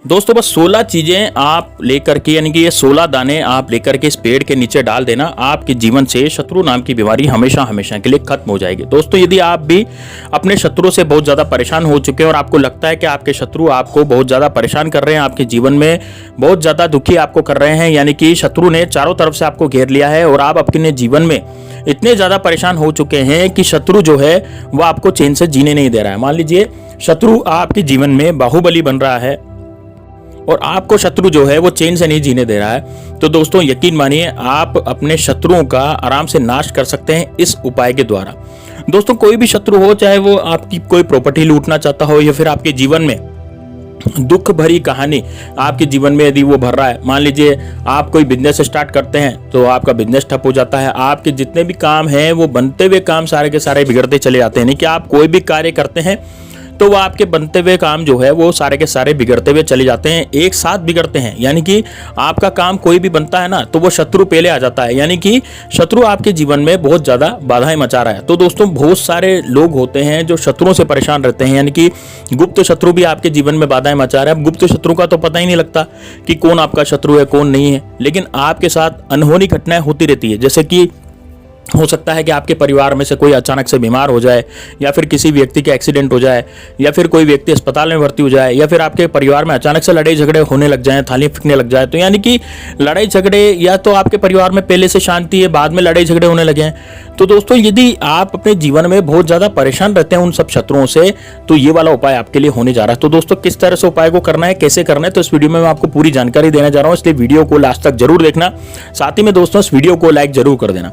दोस्तों बस 16 चीजें आप लेकर के, यानी कि ये 16 दाने आप लेकर के इस पेड़ के नीचे डाल देना, आपके जीवन से शत्रु नाम की बीमारी हमेशा हमेशा के लिए खत्म हो जाएगी। दोस्तों यदि आप भी अपने शत्रु से बहुत ज्यादा परेशान हो चुके हैं और आपको लगता है कि आपके शत्रु आपको बहुत ज्यादा परेशान कर रहे हैं, आपके जीवन में बहुत ज्यादा दुखी आपको कर रहे हैं, यानी कि शत्रु ने चारों तरफ से आपको घेर लिया है और आप अपने जीवन में इतने ज्यादा परेशान हो चुके हैं कि शत्रु जो है वो आपको चैन से जीने नहीं दे रहा है। मान लीजिए शत्रु आपके जीवन में बाहुबली बन रहा है और आपको शत्रु जो है वो चैन से नहीं जीने दे रहा है, तो दोस्तों यकीन मानिए आप अपने शत्रुओं का आराम से नाश कर सकते हैं इस उपाय के द्वारा। दोस्तों कोई भी शत्रु हो, चाहे वो आपकी कोई प्रॉपर्टी लूटना चाहता हो या फिर आपके जीवन में दुख भरी कहानी आपके जीवन में यदि वो भर रहा है, मान लीजिए आप कोई बिजनेस स्टार्ट करते हैं तो आपका बिजनेस ठप हो जाता है, आपके जितने भी काम हैं वो बनते हुए काम सारे के सारे बिगड़ते चले जाते हैं। नहीं कि आप कोई भी कार्य करते हैं तो वो आपके बनते हुए काम जो है वो सारे के सारे बिगड़ते हुए चले जाते हैं, एक साथ बिगड़ते हैं। यानी कि आपका काम कोई भी बनता है ना तो वो शत्रु पहले आ जाता है, यानी कि शत्रु आपके जीवन में बहुत ज्यादा बाधाएं मचा रहा है। तो दोस्तों बहुत सारे लोग होते हैं जो शत्रुओं से परेशान रहते हैं, यानी कि गुप्त शत्रु भी आपके जीवन में बाधाएं मचा रहे हैं। गुप्त शत्रु का तो पता ही नहीं लगता कि कौन आपका शत्रु है कौन नहीं है, लेकिन आपके साथ अनहोनी घटनाएं होती रहती है। जैसे कि हो सकता है कि आपके परिवार में से कोई अचानक से बीमार हो जाए, या फिर किसी व्यक्ति के एक्सीडेंट हो जाए, या फिर कोई व्यक्ति अस्पताल में भर्ती हो जाए, या फिर आपके परिवार में अचानक से लड़ाई झगड़े होने लग जाएं, थाली फिकने लग जाए। तो यानी कि लड़ाई झगड़े, या तो आपके परिवार में पहले से शांति है बाद में लड़ाई झगड़े होने लगे हैं। तो दोस्तों यदि आप अपने जीवन में बहुत ज्यादा परेशान रहते हैं उन सब शत्रुओं से, तो ये वाला उपाय आपके लिए होने जा रहा है। तो दोस्तों किस तरह से उपाय को करना है, कैसे करना है, तो इस वीडियो में मैं आपको पूरी जानकारी देने जा रहा हूं, इसलिए वीडियो को लास्ट तक जरूर देखना। साथ ही में दोस्तों इस वीडियो को लाइक जरूर कर देना,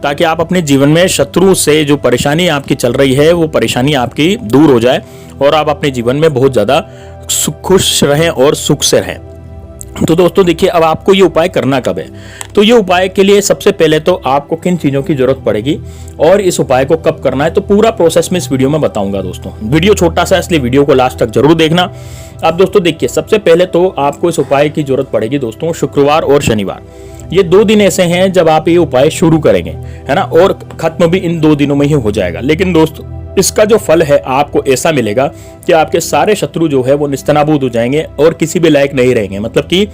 ताकि आप अपने जीवन में शत्रु से जो परेशानी आपकी चल रही है वो परेशानी आपकी दूर हो जाए और आप अपने जीवन में बहुत ज्यादा खुश रहें और सुख से रहें। तो दोस्तों देखिए, अब आपको ये उपाय करना कब है, तो ये उपाय के लिए सबसे पहले तो आपको किन चीजों की जरूरत पड़ेगी और इस उपाय को कब करना है, तो पूरा प्रोसेस में इस वीडियो में बताऊंगा। दोस्तों वीडियो छोटा सा है इसलिए वीडियो को लास्ट तक जरूर देखना। अब दोस्तों देखिए, सबसे पहले तो आपको इस उपाय की जरूरत पड़ेगी दोस्तों शुक्रवार और शनिवार। ये 2 दिन ऐसे हैं जब आप ये उपाय शुरू करेंगे, है ना, और खत्म भी इन 2 दिनों में ही हो जाएगा। लेकिन दोस्तों इसका जो फल है आपको ऐसा मिलेगा कि आपके सारे शत्रु जो है वो निस्तनाबूद हो जाएंगे और किसी भी लायक नहीं रहेंगे। मतलब कि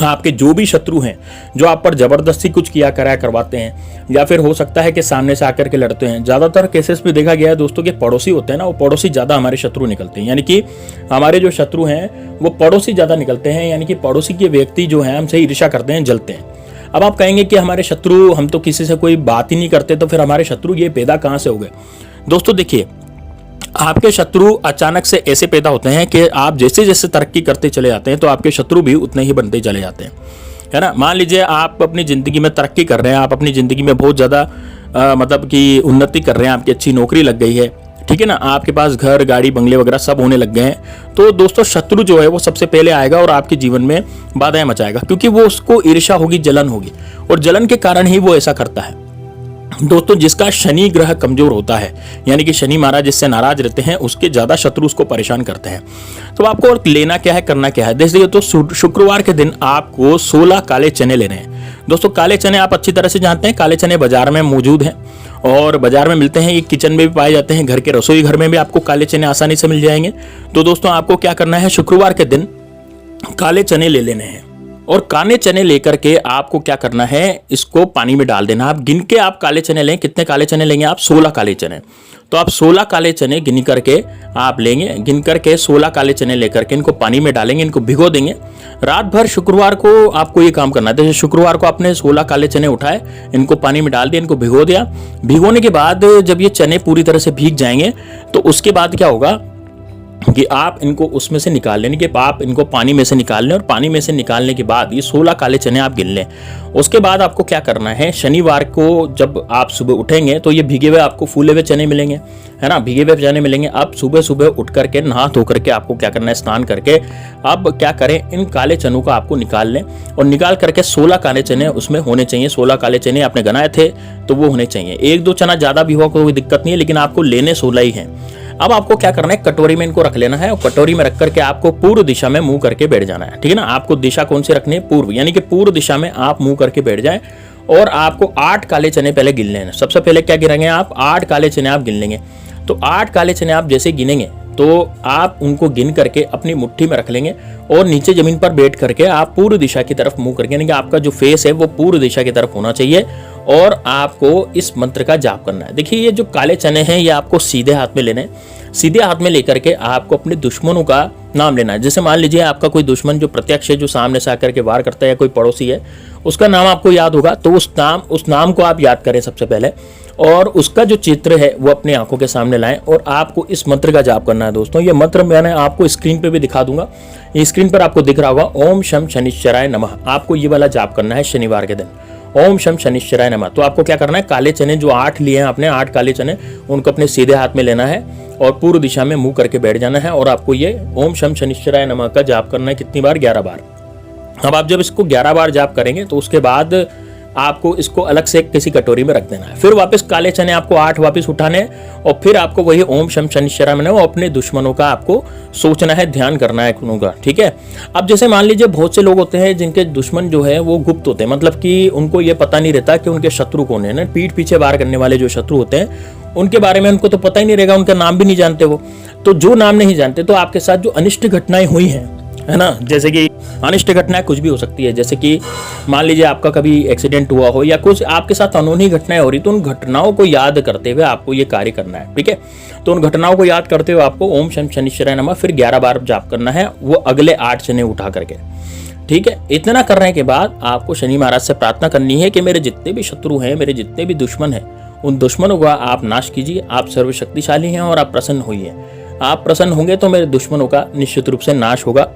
आपके जो भी शत्रु हैं जो आप पर जबरदस्ती कुछ किया कराया करवाते हैं, या फिर हो सकता है कि सामने से आकर के लड़ते हैं। ज्यादातर केसेस में देखा गया है दोस्तों कि पड़ोसी होते हैं ना, वो पड़ोसी ज्यादा हमारे शत्रु निकलते हैं। यानी कि हमारे जो शत्रु हैं वो पड़ोसी ज्यादा निकलते हैं, यानी कि पड़ोसी के व्यक्ति जो है हमसे ईर्ष्या करते हैं, जलते हैं। अब आप कहेंगे कि हमारे शत्रु, हम तो किसी से कोई बात ही नहीं करते, तो फिर हमारे शत्रु ये पैदा कहां से हो गए। दोस्तों देखिए, आपके शत्रु अचानक से ऐसे पैदा होते हैं कि आप जैसे जैसे तरक्की करते चले जाते हैं तो आपके शत्रु भी उतने ही बनते चले जाते हैं, है ना। मान लीजिए आप अपनी जिंदगी में तरक्की कर रहे हैं, आप अपनी जिंदगी में बहुत ज्यादा मतलब कि उन्नति कर रहे हैं, आपकी अच्छी नौकरी लग गई है, ठीक है ना, आपके पास घर गाड़ी बंगले वगैरह सब होने लग गए हैं, तो दोस्तों शत्रु जो है वो सबसे पहले आएगा और आपके जीवन में बाधाएं मचाएगा, क्योंकि वो उसको ईर्ष्या होगी, जलन होगी, और जलन के कारण ही वो ऐसा करता है। दोस्तों जिसका शनि ग्रह कमजोर होता है, यानी कि शनि महाराज जिससे नाराज रहते हैं, उसके ज्यादा शत्रु उसको परेशान करते हैं। तो आपको और लेना क्या है, करना क्या है, देखिए तो शुक्रवार के दिन आपको 16 काले चने लेने हैं। दोस्तों काले चने आप अच्छी तरह से जानते हैं, काले चने बाजार में मौजूद हैं और बाजार में मिलते हैं, ये किचन में भी पाए जाते हैं, घर के रसोई घर में भी आपको काले चने आसानी से मिल जाएंगे। तो दोस्तों आपको क्या करना है, शुक्रवार के दिन काले चने ले लेने हैं, और काले चने लेकर के आपको क्या करना है, इसको पानी में डाल देना। आप गिन के आप काले चने लें, कितने काले चने लेंगे आप, 16 काले चने। तो आप 16 काले चने गिन करके आप लेंगे, गिन करके 16 काले चने लेकर के इनको पानी में डालेंगे, इनको भिगो देंगे रात भर। शुक्रवार को आपको ये काम करना है। जैसे शुक्रवार को आपने 16 काले चने उठाए, इनको पानी में डाल दिया, इनको भिगो दिया। भिगोने के बाद जब ये चने पूरी तरह से भीग जाएंगे तो उसके बाद क्या होगा कि आप इनको उसमें से निकाल लेने के, आप इनको पानी में से निकाल लें, और पानी में से निकालने के बाद ये 16 काले चने आप गिन लें। उसके बाद आपको क्या करना है, शनिवार को जब आप सुबह उठेंगे तो ये भीगे हुए आपको फूले हुए चने मिलेंगे, है ना, भीगे हुए चने मिलेंगे। अब सुबह सुबह उठ करके नहा धो करके आपको क्या करना है, स्नान करके अब क्या करें, इन काले चनों को आपको निकाल लें, और निकाल करके 16 काले चने उसमें होने चाहिए। 16 काले चने आपने गनाए थे तो वो होने चाहिए। 1-2 चना ज्यादा भी हुआ कोई दिक्कत नहीं है, लेकिन आपको लेने 16 ही हैं। अब आपको क्या करना है, कटोरी में इनको रख लेना है, और कटोरी में रख करके आपको पूर्व दिशा में मुंह करके बैठ जाना है, ठीक है ना। आपको दिशा कौन सी रखनी है, पूर्व, यानी कि पूर्व दिशा में आप मुंह करके बैठ जाएं, और आपको 8 काले चने पहले गिन लेना। सबसे पहले क्या गिनेंगे आप, 8 काले चने आप गिन लेंगे। तो 8 काले चने आप जैसे गिनेंगे तो आप उनको गिन करके अपनी मुट्ठी में रख लेंगे और नीचे जमीन पर बैठ करके आप पूर्व दिशा की तरफ मुंह करके, यानी कि आपका जो फेस है वो पूर्व दिशा की तरफ होना चाहिए और आपको इस मंत्र का जाप करना है। देखिए ये जो काले चने हैं ये आपको सीधे हाथ में लेने हैं। सीधे हाथ में लेकर के आपको अपने दुश्मनों का नाम लेना है। जैसे मान लीजिए आपका कोई दुश्मन जो प्रत्यक्ष है, जो सामने से आकर के वार करता है, या कोई पड़ोसी है, उसका नाम आपको याद होगा, तो उस नाम को आप याद करें सबसे पहले और उसका जो चित्र है वो अपनी आंखों के सामने लाएं और आपको इस मंत्र का जाप करना है। दोस्तों ये मंत्र मैंने आपको स्क्रीन पे भी दिखा दूंगा, ये स्क्रीन पर आपको दिख रहा होगा। ओम शम शनिश्चराय नमः, आपको ये वाला जाप करना है शनिवार के दिन। ओम शम शनिश्चराय नमः। तो आपको क्या करना है, काले चने जो 8 लिए हैं आपने, 8 काले चने, उनको अपने सीधे हाथ में लेना है और पूर्व दिशा में मुंह करके बैठ जाना है और आपको ये ओम शम शनिश्चराय नमः का जाप करना है। कितनी बार? 11 बार। अब आप जब इसको 11 बार जाप करेंगे तो उसके बाद आपको इसको अलग से किसी कटोरी में रख देना है। फिर वापस काले चने आपको 8 वापस उठाने और फिर आपको वही ओम शम शनिश्चराय नमः, वो अपने दुश्मनों का आपको सोचना है, ध्यान करना है उनका, ठीक है। अब जैसे मान लीजिए बहुत से लोग होते हैं जिनके दुश्मन जो है वो गुप्त होते हैं, मतलब कि उनको ये पता नहीं रहता कि उनके शत्रु कौन है ना, पीठ पीछे वार करने वाले जो शत्रु होते हैं उनके बारे में उनको तो पता ही नहीं रहेगा, उनका नाम भी नहीं जानते वो। तो जो नाम नहीं जानते तो आपके साथ जो अनिष्ट घटनाएं हुई हैं, है ना, जैसे कि अनिष्ट घटनाएं कुछ भी हो सकती है, जैसे कि मान लीजिए आपका कभी एक्सीडेंट हुआ हो या कुछ आपके साथ अनहोनी घटनाएं हो रही, तो उन घटनाओं को याद करते हुए आपको ये कार्य करना है, ठीक है। तो उन घटनाओं को याद करते हुए आपको ओम शम शनिश्चराय नमः फिर 11 बार जाप करना है, वो अगले 8 चने उठा करके, ठीक है। इतना करने के बाद आपको शनि महाराज से प्रार्थना करनी है कि मेरे जितने भी शत्रु हैं, मेरे जितने भी दुश्मन हैं, उन दुश्मनों का आप नाश कीजिए। आप सर्वशक्तिशाली हैं और आप प्रसन्न होइए। आप प्रसन्न होंगे तो मेरे दुश्मनों का निश्चित रूप से नाश होगा।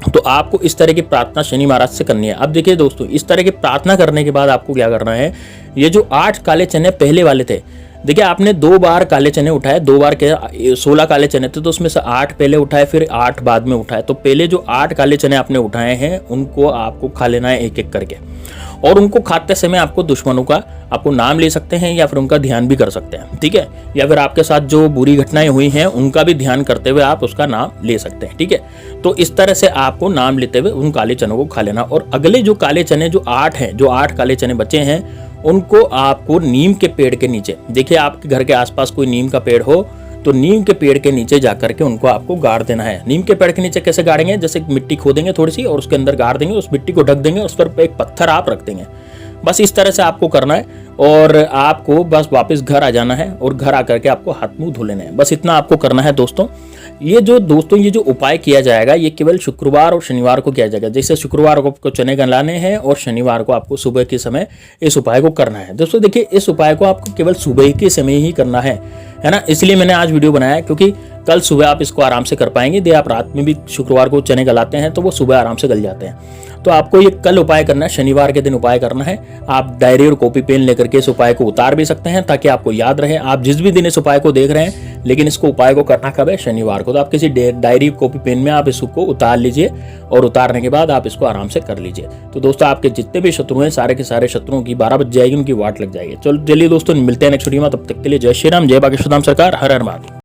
तो आपको इस तरह की प्रार्थना शनि महाराज से करनी है। अब देखिए दोस्तों, इस तरह की प्रार्थना करने के बाद आपको क्या करना है, ये जो 8 काले चने पहले वाले थे, देखिए आपने 2 बार काले चने उठाए, 2 बार के 16 काले चने थे, तो उसमें से 8 पहले उठाए फिर 8 बाद में उठाए। तो पहले जो 8 काले चने आपने उठाए हैं उनको आपको खा लेना है एक एक करके, और उनको खाते समय आपको दुश्मनों का आपको नाम ले सकते हैं या फिर उनका ध्यान भी कर सकते हैं, ठीक है। या फिर आपके साथ जो बुरी घटनाएं हुई हैं उनका भी ध्यान करते हुए आप उसका नाम ले सकते हैं, ठीक है। तो इस तरह से आपको नाम लेते हुए उन काले चनों को खा लेना। और अगले जो काले चने जो 8 हैं, जो 8 काले चने बचे हैं, उनको आपको नीम के पेड़ के नीचे, देखिए आपके घर के आसपास कोई नीम का पेड़ हो तो नीम के पेड़ के नीचे जाकर के उनको आपको गाड़ देना है। नीम के पेड़ के नीचे कैसे गाड़ेंगे, जैसे मिट्टी खोदेंगे थोड़ी सी और उसके अंदर गाड़ देंगे, उस मिट्टी को ढक देंगे, उस पर एक पत्थर आप रख देंगे। बस इस तरह से आपको करना है और आपको बस वापस घर आ जाना है और घर आकर के आपको हाथ मुंह धो लेने हैं। बस इतना आपको करना है दोस्तों। ये जो उपाय किया जाएगा ये केवल शुक्रवार और शनिवार को किया जाएगा। जैसे शुक्रवार को आपको चने गलाने हैं और शनिवार को आपको सुबह के समय इस उपाय को करना है। दोस्तों देखिए, इस उपाय को आपको केवल सुबह के समय ही करना है ना। इसलिए मैंने आज वीडियो बनाया है, क्योंकि कल सुबह आप इसको आराम से कर पाएंगे। यदि आप रात में भी शुक्रवार को चने गलाते हैं तो वो सुबह आराम से गल जाते हैं। तो आपको ये कल उपाय करना है, शनिवार के दिन उपाय करना है। आप डायरी और कॉपी पेन लेकर के इस उपाय को उतार भी सकते हैं ताकि आपको याद रहे। आप जिस भी दिन इस उपाय को देख रहे हैं, लेकिन इसको उपाय को करना कब है, शनिवार को। तो आप किसी डायरी कॉपी पेन में आप इसको उतार लीजिए और उतारने के बाद आप इसको आराम से कर लीजिए। तो दोस्तों आपके जितने भी शत्रु हैं, सारे के सारे शत्रुओं की 12 बज जाएगी, उनकी वाट लग जाएगी। चलो चलिए दोस्तों, मिलते हैं नेक्स्ट वीडियो में। तब तक के लिए जय श्री राम, जय बागेश्वर धाम सरकार, हर हर महादेव।